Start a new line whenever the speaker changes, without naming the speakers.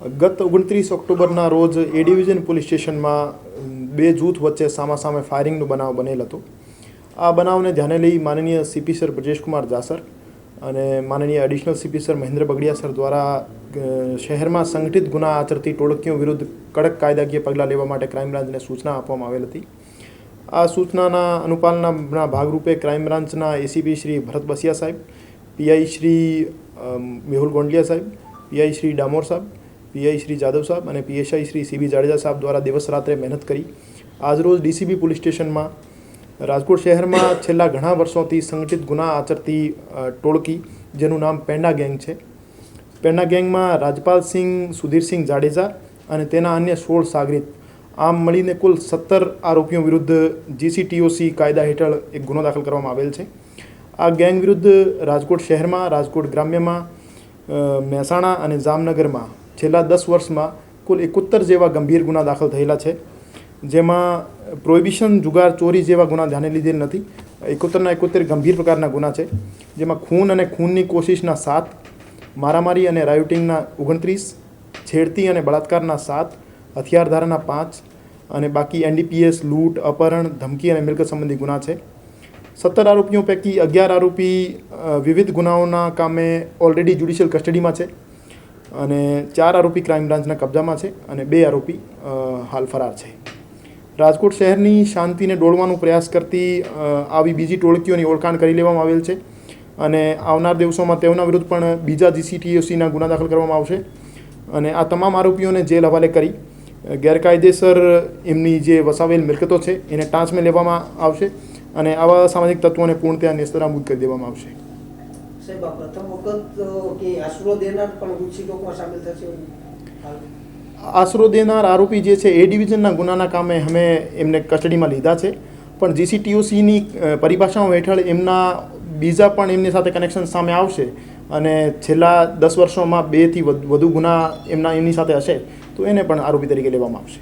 ગત 29 ઓક્ટોબરના રોજ એ division police સ્ટેશનમાં બે જૂથ વચ્ચે સામાસામે ફાયરિંગનો બનાવ બનેલ હતો. આ બનાવને ધ્યાને લઈ માનનીય સીપી સર બ્રજેશકુમાર જાસર અને માનનીય additional CP sir Mahendra Bagadia sir દ્વારા શહેરમાં સંગઠિત ગુના આચરતી ટોળકીઓ વિરુદ્ધ કડક કાયદાકીય પગલાં લેવા માટે ક્રાઇમ બ્રાન્ચને સૂચના આપવામાં આવેલ હતી. આ સૂચનાના અનુપાલનના ભાગરૂપે ક્રાઇમ બ્રાન્ચના એસીપી શ્રી ભરત બસિયા સાહેબ, પીઆઈ શ્રી મેહુલ ગોંડલિયા સાહેબ, પીઆઈ શ્રી ડામોર સાહેબ, પીઆઈ શ્રી જાદવ સાહેબ અને પીએસઆઈ શ્રી સીબી જાડેજા સાહેબ દ્વારા દિવસ રાત્રે મહેનત કરી આજરોજ ડીસીબી પોલીસ સ્ટેશનમાં રાજકોટ શહેરમાં છેલ્લા ઘણા વર્ષોથી સંગઠિત ગુના આચરતી ટોળકી જેનું નામ પેંડા ગેંગ છે. પેંડા ગેંગમાં રાજપાલસિંહ સુધીરસિંહ જાડેજા અને તેના અન્ય 16 સાગરીત આમ મળીને કુલ 17 આરોપીઓ વિરુદ્ધ જીસીટીઓસી કાયદા હેઠળ એક ગુનો દાખલ કરવામાં આવેલ છે. આ ગેંગ વિરુદ્ધ રાજકોટ શહેરમાં, રાજકોટ ગ્રામ્યમાં, મહેસાણા અને જામનગરમાં છેલ્લા 10 વર્ષમાં કુલ 71 જેવા ગંભીર ગુના દાખલ થયેલા છે, જેમાં પ્રોહિબિશન, જુગાર, ચોરી જેવા ગુના ધ્યાને લીધેલ નથી. 71 ગંભીર પ્રકારના ગુના છે, જેમાં ખૂન અને ખૂનની કોશિશના 7, મારામારી અને રાયોટિંગના 29, છેડતી અને બળાત્કારના 7, હથિયાર ધારાના 5 અને બાકી એનડીપીએસ, લૂંટ, અપહરણ, ધમકી અને મિલકત સંબંધી ગુના છે. 17 આરોપીઓ પૈકી 11 આરોપી વિવિધ ગુનાઓના કામે ઓલરેડી જ્યુડિશિયલ કસ્ટડીમાં છે અને 4 આરોપી ક્રાઇમ બ્રાન્ચના કબજામાં છે અને 2 આરોપી હાલ ફરાર છે. રાજકોટ શહેરની શાંતિને ડોળવાનો પ્રયાસ કરતી આવી બીજી ટોળકીઓની ઓળખાણ કરી લેવામાં આવેલ છે અને આવનાર દિવસોમાં તેઓના વિરુદ્ધ પણ બીજા જીસીટીઓસીના ગુના દાખલ કરવામાં આવશે અને આ તમામ આરોપીઓને જેલ હવાલે કરી ગેરકાયદેસર એમની જે વસાવેલ મિલકતો છે એને ટાંચમાં લેવામાં આવશે અને આવા સામાજિક તત્વોને પૂર્ણતયા નેસ્તનાબૂદ કરી દેવામાં આવશે.
સાહેબ, પ્રથમ વખત કે આશરો દેનાર પણ ગુચ્છી લોકમાં સામેલ થશે?
આશરો દેનાર આરોપી જે છે એ ડિવિઝનના ગુનાના કામે અમે એમને કસ્ટડીમાં લીધા છે, પણ જીસીટીઓસીની પરિભાષાઓ હેઠળ એમના બીજા પણ એમની સાથે કનેક્શન સામે આવશે અને છેલ્લા 10 વર્ષોમાં 2થી વધુ ગુના એમની સાથે હશે તો એને પણ આરોપી તરીકે લેવામાં આવશે.